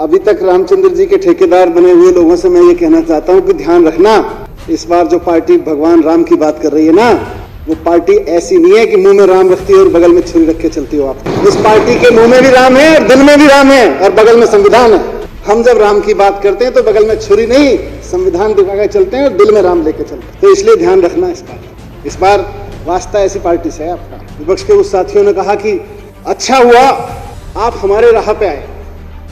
अभी तक रामचंद्र जी के ठेकेदार बने हुए लोगों से मैं ये कहना चाहता हूँ कि ध्यान रखना, इस बार जो पार्टी भगवान राम की बात कर रही है ना, वो पार्टी ऐसी नहीं है कि मुंह में राम रखती है और बगल में छुरी रख के चलती हो आप। इस पार्टी के मुंह में भी राम है और दिल में भी राम है और बगल में संविधान है। हम जब राम की बात करते हैं तो बगल में छुरी नहीं, संविधान दिखा के चलते हैं और दिल में राम लेके चलते हैं। तो इसलिए ध्यान रखना इस बार वास्ता ऐसी पार्टी से है आपका। विपक्ष के उस साथियों ने कहा कि अच्छा हुआ आप हमारे राह पे आए।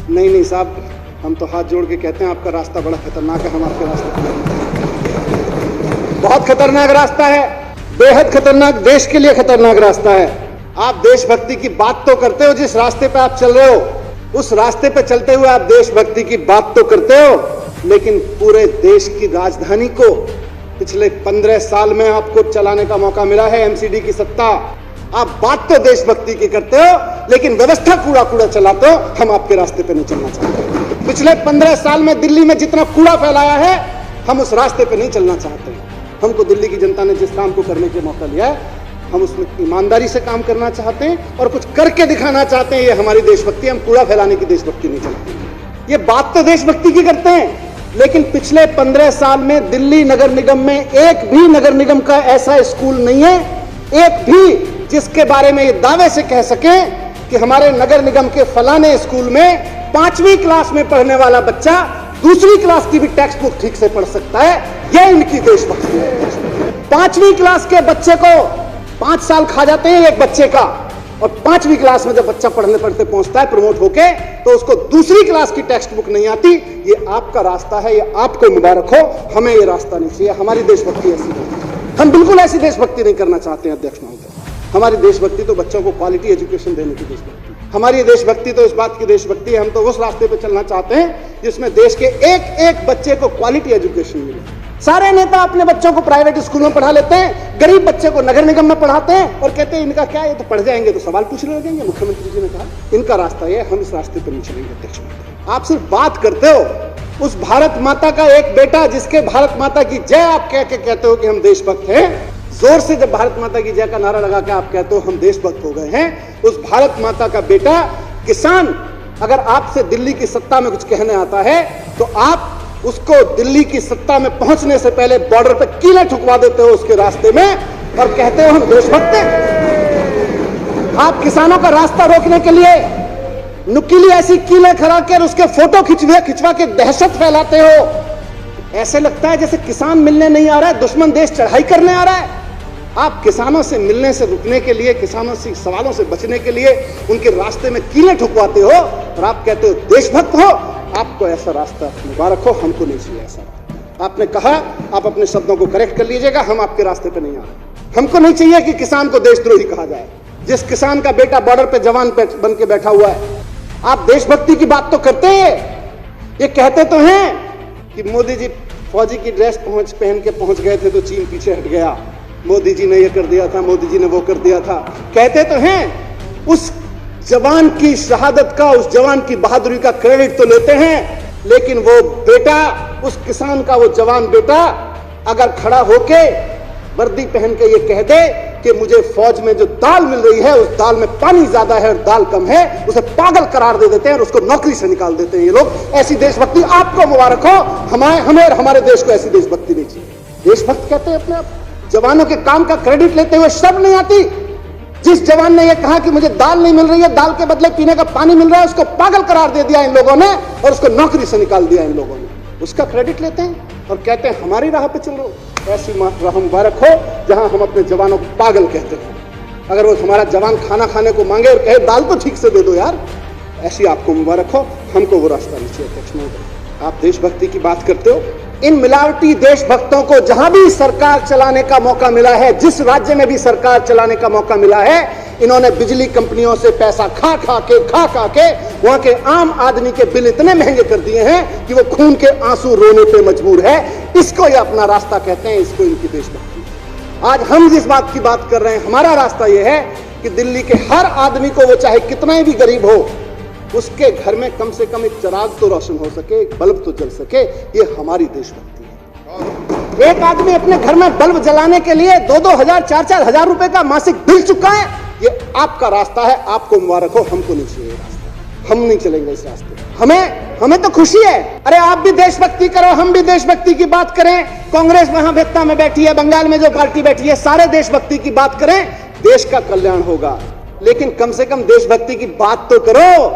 नहीं साहब, हम तो हाथ जोड़ के कहते हैं आपका रास्ता बड़ा खतरनाक है, हम आपके रास्ते बहुत खतरनाक रास्ता है, बेहद खतरनाक, देश के लिए खतरनाक रास्ता है। आप देशभक्ति की बात तो करते हो, जिस रास्ते पे आप चल रहे हो उस रास्ते पे चलते हुए आप देशभक्ति की बात तो करते हो, लेकिन पूरे देश की राजधानी को पिछले 15 साल में आपको चलाने का मौका मिला है, एमसीडी की सत्ता। आप बात तो देशभक्ति की करते हो, लेकिन व्यवस्था कूड़ा चलाते हो। हम आपके रास्ते पे नहीं चलना चाहते। पिछले 15 साल में दिल्ली में जितना कूड़ा फैलाया है, हम उस रास्ते पे नहीं चलना चाहते। हमको दिल्ली की जनता ने जिस काम को करने के मौका लिया है, हम उसमें ईमानदारी से काम करना चाहते हैं और कुछ करके दिखाना चाहते हैं। ये हमारी देशभक्ति, हम कूड़ा फैलाने की देशभक्ति नहीं चलाते। ये बात तो देशभक्ति की करते हैं, लेकिन पिछले 15 साल में दिल्ली नगर निगम में एक भी नगर निगम का ऐसा स्कूल नहीं है, एक भी, जिसके बारे में ये दावे से कह सके कि हमारे नगर निगम के फलाने स्कूल में 5वीं क्लास में पढ़ने वाला बच्चा दूसरी क्लास की भी टेक्स्ट बुक ठीक से पढ़ सकता है। यह इनकी देशभक्ति है। 5वीं क्लास के बच्चे को 5 साल खा जाते हैं एक बच्चे का, और 5वीं क्लास में जब बच्चा पढ़ने पढ़ते पहुंचता है प्रमोट होके, तो उसको दूसरी क्लास की टेक्स्ट बुक नहीं आती। ये आपका रास्ता है, ये आपको मुबारक हो। हमें ये रास्ता नहीं चाहिए। हमारी देशभक्ति ऐसी नहीं, हम बिल्कुल ऐसी देशभक्ति नहीं करना चाहते हैं अध्यक्ष महोदय। हमारी देशभक्ति तो बच्चों को क्वालिटी एजुकेशन देने की देशभक्ति, हमारी देशभक्ति तो इस बात की देशभक्ति है। हम तो उस रास्ते पे चलना चाहते हैं जिसमें देश के एक एक बच्चे को क्वालिटी एजुकेशन मिले। सारे नेता अपने बच्चों को प्राइवेट स्कूल में पढ़ा लेते हैं, गरीब बच्चे को नगर निगम में पढ़ाते हैं और कहते हैं इनका क्या, ये तो पढ़ जाएंगे तो सवाल पूछने लगेंगे। मुख्यमंत्री जी ने कहा इनका रास्ता ये, हम इस रास्ते पर नहीं चलेंगे अध्यक्ष महोदय। आप सिर्फ बात करते हो। उस भारत माता का एक बेटा, जिसके भारत माता की जय आप कह के कहते हो कि हम देशभक्त हैं, जोर से जब भारत माता की जय का नारा लगा के आप कहते हो हम देशभक्त हो गए हैं, उस भारत माता का बेटा किसान अगर आपसे दिल्ली की सत्ता में कुछ कहने आता है तो आप उसको दिल्ली की सत्ता में पहुंचने से पहले बॉर्डर पे कीलें ठुकवा देते हो उसके रास्ते में और कहते हो हम देशभक्त हैं। आप किसानों का रास्ता रोकने के लिए नुकीली ऐसी कीलें खड़ा कर उसके फोटो खिंचवा के दहशत फैलाते हो। ऐसे लगता है जैसे किसान मिलने नहीं आ रहा है, दुश्मन देश चढ़ाई करने आ रहा है। आप किसानों से मिलने से रुकने के लिए, किसानों से सवालों से बचने के लिए उनके रास्ते में कीलें ठुकवाते हो और आप कहते हो देशभक्त हो। आपको ऐसा रास्ता मुबारक हो, हमको नहीं चाहिए ऐसा। आपने कहा, आप अपने शब्दों को करेक्ट कर लीजिएगा, हम आपके रास्ते पे नहीं आ रहे। हमको नहीं चाहिए कि किसान को देशद्रोही कहा जाए। जिस किसान का बेटा बॉर्डर पे जवान बन के बैठा हुआ है, आप देशभक्ति की बात तो करते हैं। ये कहते तो हैं कि मोदी जी फौजी की ड्रेस पहन के पहुंच गए थे तो चीन पीछे हट गया, मोदी जी ने ये कर दिया था, मोदी जी ने वो कर दिया था। कहते तो हैं, उस जवान की शहादत का, उस जवान की बहादुरी का क्रेडिट तो लेते हैं, लेकिन वो बेटा, उस किसान का वो जवान बेटा अगर खड़ा होके वर्दी पहन के ये कह दे कि मुझे फौज में जो दाल मिल रही है उस दाल में पानी ज्यादा है और दाल कम है, उसे पागल करार दे देते हैं और उसको नौकरी से निकाल देते हैं ये लोग। ऐसी देशभक्ति आपको मुबारक हो। हमें और हमारे देश को ऐसी देशभक्ति नहीं चाहिए। देशभक्त कहते हैं अपने आप, जवानों के काम का क्रेडिट लेते हुए शर्म नहीं आती। जिस जवान ने यह कहा कि मुझे दाल नहीं मिल रही है, दाल के बदले पीने का पानी मिल रहा है, उसको पागल करार दे दिया इन लोगों ने और उसको नौकरी से निकाल दिया इन लोगों ने। उसका क्रेडिट लेते हैं और कहते हैं हमारी राह पे चल रहे हो। ऐसी राह मुबारक हो जहां हम अपने जवानों को पागल कहते हैं। अगर वो हमारा जवान खाना खाने को मांगे और कहे दाल तो ठीक से दे दो यार, ऐसी आपको मुबारक हो। हमको वो रास्ता नहीं चाहिए अध्यक्ष महोदय। आप देशभक्ति की बात करते हो। इन मिलावटी देशभक्तों को जहां भी सरकार चलाने का मौका मिला है, जिस राज्य में भी सरकार चलाने का मौका मिला है, इन्होंने बिजली कंपनियों से पैसा खा खा के वहां के आम आदमी के बिल इतने महंगे कर दिए हैं कि वो खून के आंसू रोने पे मजबूर है। इसको ये अपना रास्ता कहते हैं, इसको इनकी देशभक्ति। आज हम जिस बात की बात कर रहे हैं, हमारा रास्ता यह है कि दिल्ली के हर आदमी को, वो चाहे कितना भी गरीब हो, उसके घर में कम से कम एक चिराग तो रोशन हो सके, एक बल्ब तो जल सके। ये हमारी देशभक्ति है। एक आदमी अपने घर में बल्ब जलाने के लिए 2-2 हजार 4-4 हजार रुपए का मासिक बिल चुका है। ये आपका रास्ता है, आपको मुबारक हो। हमको नहीं चाहिए रास्ता, हम नहीं चलेंगे इस रास्ते। हमें हमें तो खुशी है। अरे आप भी देशभक्ति करो, हम भी देशभक्ति की बात करें। कांग्रेस वहां वेत्ता में बैठी है, बंगाल में जो पार्टी बैठी है, सारे देशभक्ति की बात करें, देश का कल्याण होगा। लेकिन कम से कम देशभक्ति की बात तो करो।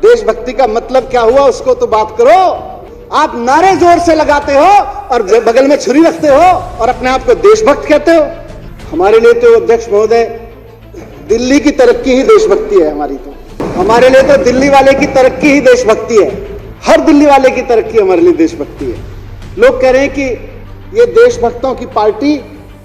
देशभक्ति का मतलब क्या हुआ उसको तो बात करो। आप नारे जोर से लगाते हो और बगल में छुरी रखते हो और अपने आप को देशभक्त कहते हो। हमारे लिए तो अध्यक्ष महोदय दिल्ली की तरक्की ही देशभक्ति है। हमारे लिए तो दिल्ली वाले की तरक्की ही देशभक्ति है। हर दिल्ली वाले की तरक्की हमारे लिए देशभक्ति है। लोग कह रहे हैं कि ये देशभक्तों की पार्टी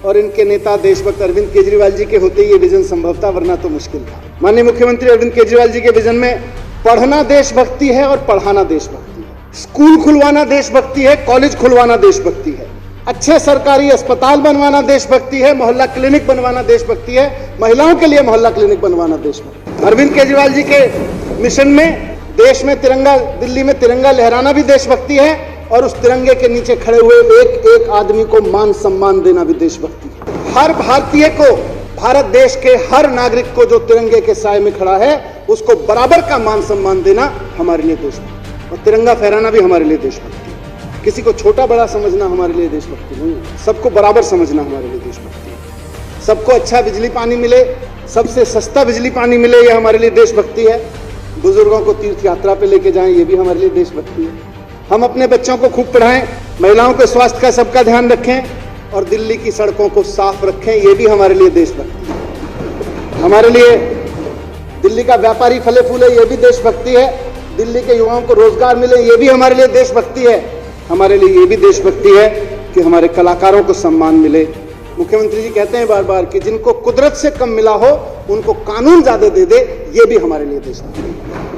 और इनके नेता देशभक्त अरविंद केजरीवाल जी के होते ये विजन संभव था, वरना तो मुश्किल था। माननीय मुख्यमंत्री अरविंद केजरीवाल जी के विजन में पढ़ना देशभक्ति है और पढ़ाना देशभक्ति है। स्कूल खुलवाना देशभक्ति है, कॉलेज खुलवाना देशभक्ति है, अच्छे सरकारी अस्पताल बनवाना देशभक्ति है, मोहल्ला क्लिनिक बनवाना देशभक्ति है, महिलाओं के लिए मोहल्ला क्लिनिक बनवाना देशभक्ति। अरविंद केजरीवाल जी के मिशन में देश में तिरंगा, दिल्ली में तिरंगा लहराना भी देशभक्ति है और उस तिरंगे के नीचे खड़े हुए एक एक आदमी को मान सम्मान देना भी देशभक्ति है। हर भारतीय को, भारत देश के हर नागरिक को जो तिरंगे के साए में खड़ा है उसको बराबर का मान सम्मान देना हमारे लिए देशभक्ति, और तिरंगा फहराना भी हमारे लिए देशभक्ति है। किसी को छोटा बड़ा समझना हमारे लिए देशभक्ति नहीं है, सबको बराबर समझना हमारे लिए देशभक्ति है। सबको अच्छा बिजली पानी मिले, सबसे सस्ता बिजली पानी मिले, ये हमारे लिए देशभक्ति है। बुजुर्गों को तीर्थ यात्रा पे लेके जाएं, ये भी हमारे लिए देशभक्ति है। हम अपने बच्चों को खूब पढ़ाएं, महिलाओं के स्वास्थ्य का सबका ध्यान रखें और दिल्ली की सड़कों को साफ रखें, ये भी हमारे लिए देशभक्ति है। हमारे लिए दिल्ली का व्यापारी फले फूले, ये भी देशभक्ति है। दिल्ली के युवाओं को रोजगार मिले, ये भी हमारे लिए देशभक्ति है। हमारे लिए ये भी देशभक्ति है कि हमारे कलाकारों को सम्मान मिले। मुख्यमंत्री जी कहते हैं बार बार कि जिनको कुदरत से कम मिला हो उनको कानून ज्यादा दे दे, ये भी हमारे लिए देशभक्ति है।